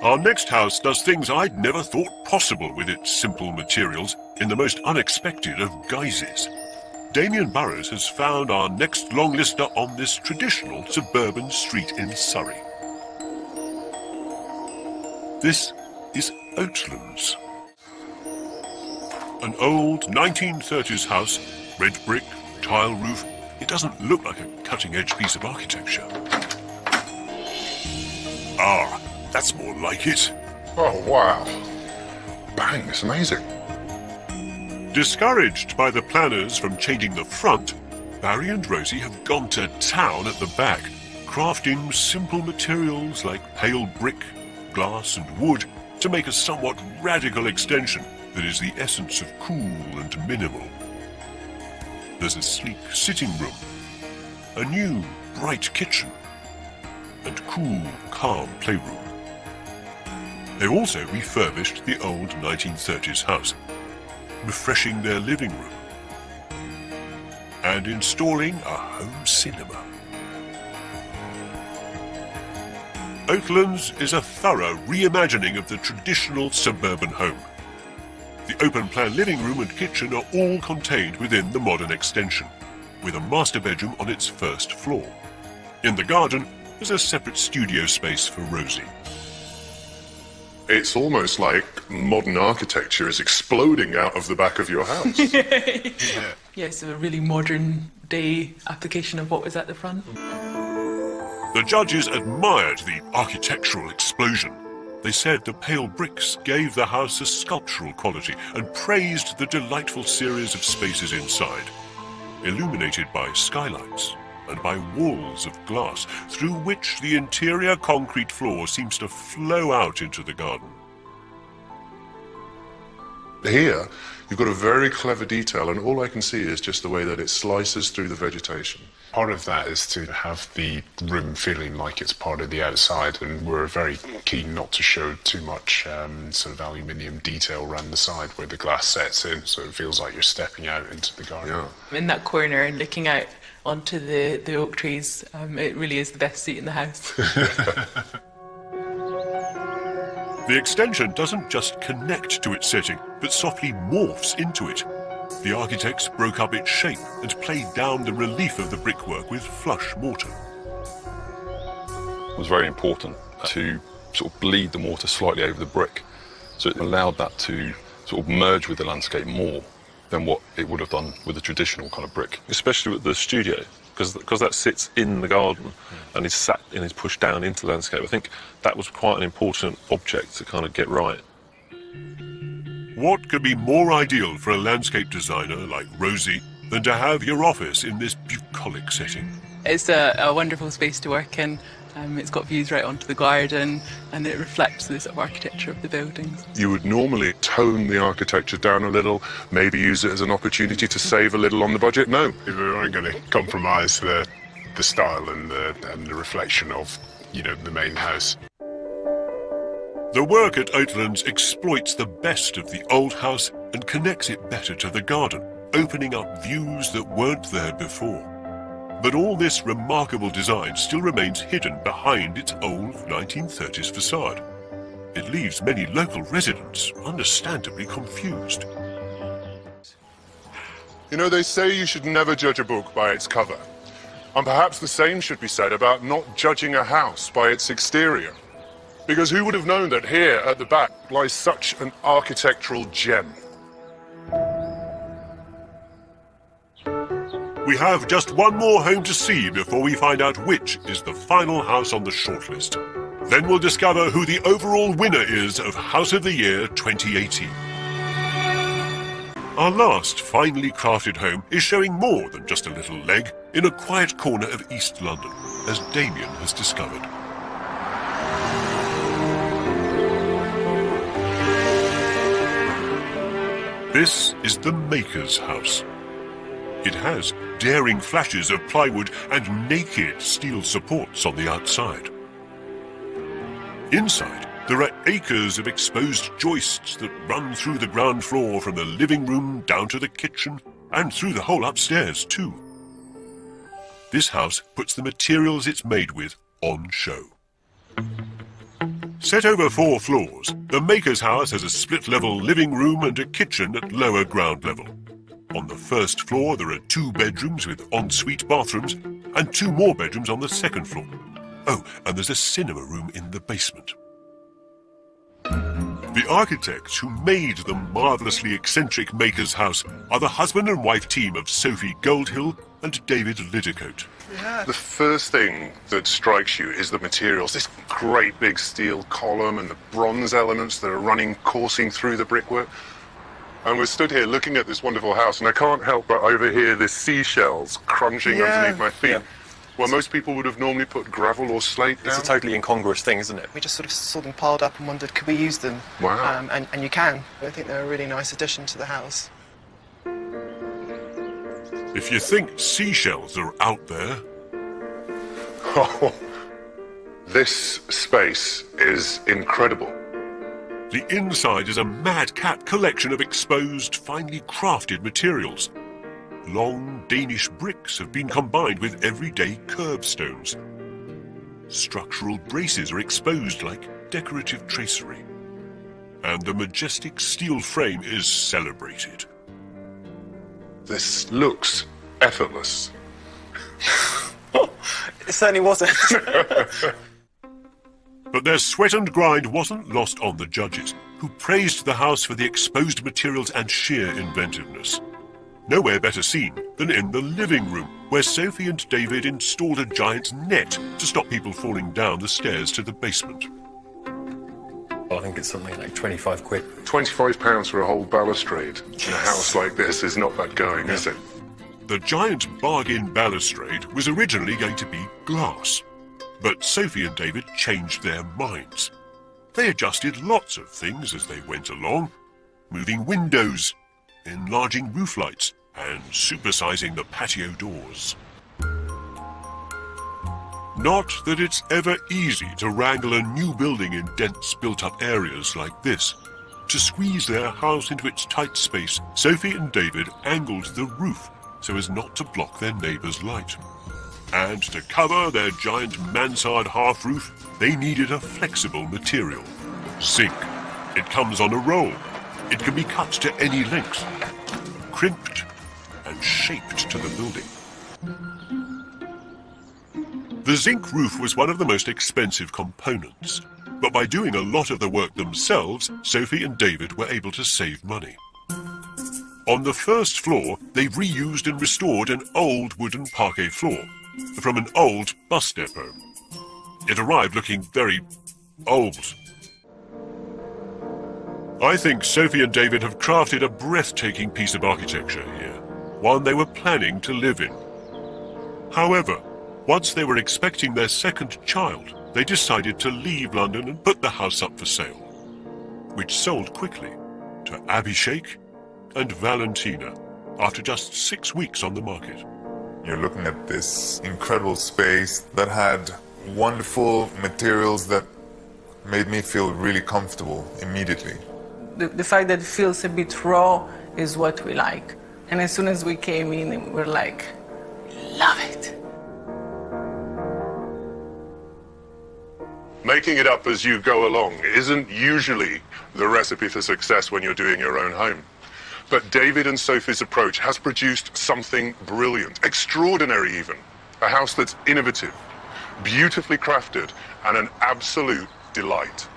Our next house does things I'd never thought possible with its simple materials in the most unexpected of guises. Damien Burrows has found our next long lister on this traditional suburban street in Surrey. This is Oatlands. An old 1930s house, red brick, tile roof. It doesn't look like a cutting-edge piece of architecture. Ah, that's more like it. Oh, wow. Bang, it's amazing. Discouraged by the planners from changing the front, Barry and Rosie have gone to town at the back, crafting simple materials like pale brick, glass and wood to make a somewhat radical extension that is the essence of cool and minimal. There's a sleek sitting room, a new bright kitchen, and cool, calm playroom. They've also refurbished the old 1930s house, refreshing their living room and installing a home cinema. Oatlands is a thorough reimagining of the traditional suburban home. The open-plan living room and kitchen are all contained within the modern extension, with a master bedroom on its first floor. In the garden, there's a separate studio space for Rosie. It's almost like modern architecture is exploding out of the back of your house. Yeah, it's a really modern day application of what was at the front. The judges admired the architectural explosion. They said the pale bricks gave the house a sculptural quality and praised the delightful series of spaces inside, illuminated by skylights and by walls of glass, through which the interior concrete floor seems to flow out into the garden. Here, you've got a very clever detail, and all I can see is just the way that it slices through the vegetation. Part of that is to have the room feeling like it's part of the outside, and we're very keen not to show too much sort of aluminium detail around the side where the glass sets in, so it feels like you're stepping out into the garden. Yeah. In that corner and looking out onto the oak trees, it really is the best seat in the house. The extension doesn't just connect to its setting, but softly morphs into it. The architects broke up its shape and played down the relief of the brickwork with flush mortar. It was very important to sort of bleed the mortar slightly over the brick, so it allowed that to sort of merge with the landscape more than what it would have done with a traditional kind of brick, especially with the studio, because that sits in the garden and is sat and is pushed down into the landscape. I think that was quite an important object to kind of get right. What could be more ideal for a landscape designer like Rosie than to have your office in this bucolic setting? It's a wonderful space to work in. It's got views right onto the garden, and it reflects the sort of architecture of the buildings. You would normally tone the architecture down a little, maybe use it as an opportunity to save a little on the budget. No. We weren't going to compromise the style and the reflection of, you know, the main house. The work at Oatlands exploits the best of the old house and connects it better to the garden, opening up views that weren't there before. But all this remarkable design still remains hidden behind its old 1930s facade. It leaves many local residents understandably confused. You know, they say you should never judge a book by its cover. And perhaps the same should be said about not judging a house by its exterior. Because who would have known that here at the back lies such an architectural gem? We have just one more home to see before we find out which is the final house on the shortlist. Then we'll discover who the overall winner is of House of the Year 2018. Our last finely crafted home is showing more than just a little leg in a quiet corner of East London, as Damien has discovered. This is the maker's house. It has daring flashes of plywood and naked steel supports on the outside. Inside, there are acres of exposed joists that run through the ground floor from the living room down to the kitchen and through the whole upstairs too. This house puts the materials it's made with on show. Set over 4 floors, the maker's house has a split-level living room and a kitchen at lower ground level. On the first floor, there are 2 bedrooms with ensuite bathrooms and 2 more bedrooms on the second floor. Oh, and there's a cinema room in the basement. The architects who made the marvellously eccentric maker's house are the husband and wife team of Sophie Goldhill and David Liddicote. Yeah. The first thing that strikes you is the materials. This great big steel column and the bronze elements that are coursing through the brickwork. And we're stood here looking at this wonderful house, and I can't help but overhear the seashells crunching underneath my feet. Yeah. Well, most people would have normally put gravel or slate down. It's a totally incongruous thing, isn't it? We just sort of saw them piled up and wondered, could we use them? Wow. And you can. I think they're a really nice addition to the house. If you think seashells are out there... Oh, this space is incredible. The inside is a madcap collection of exposed, finely crafted materials. Long Danish bricks have been combined with everyday curbstones. Structural braces are exposed like decorative tracery. And the majestic steel frame is celebrated. This looks effortless. It certainly wasn't. But their sweat and grind wasn't lost on the judges, who praised the house for the exposed materials and sheer inventiveness. Nowhere better seen than in the living room, where Sophie and David installed a giant net to stop people falling down the stairs to the basement. I think it's something like 25 quid. £25 for a whole balustrade in a house like this is not that going, is it? The giant bargain balustrade was originally going to be glass, but Sophie and David changed their minds. They adjusted lots of things as they went along, moving windows, enlarging roof lights, and supersizing the patio doors. Not that it's ever easy to wrangle a new building in dense built-up areas like this. To squeeze their house into its tight space, Sophie and David angled the roof so as not to block their neighbour's light. And to cover their giant mansard half roof, they needed a flexible material. Zinc. It comes on a roll. It can be cut to any length, crimped and shaped to the building. The zinc roof was one of the most expensive components, but by doing a lot of the work themselves, Sophie and David were able to save money. On the first floor, they reused and restored an old wooden parquet floor from an old bus depot. It arrived looking very old. I think Sophie and David have crafted a breathtaking piece of architecture here, one they were planning to live in. However, once they were expecting their second child, they decided to leave London and put the house up for sale, which sold quickly to Abhishek and Valentina after just 6 weeks on the market. You're looking at this incredible space that had wonderful materials that made me feel really comfortable immediately. The fact that it feels a bit raw is what we like. And as soon as we came in, we're like, love it. Making it up as you go along isn't usually the recipe for success when you're doing your own home. But David and Sophie's approach has produced something brilliant, extraordinary even. A house that's innovative, beautifully crafted, and an absolute delight.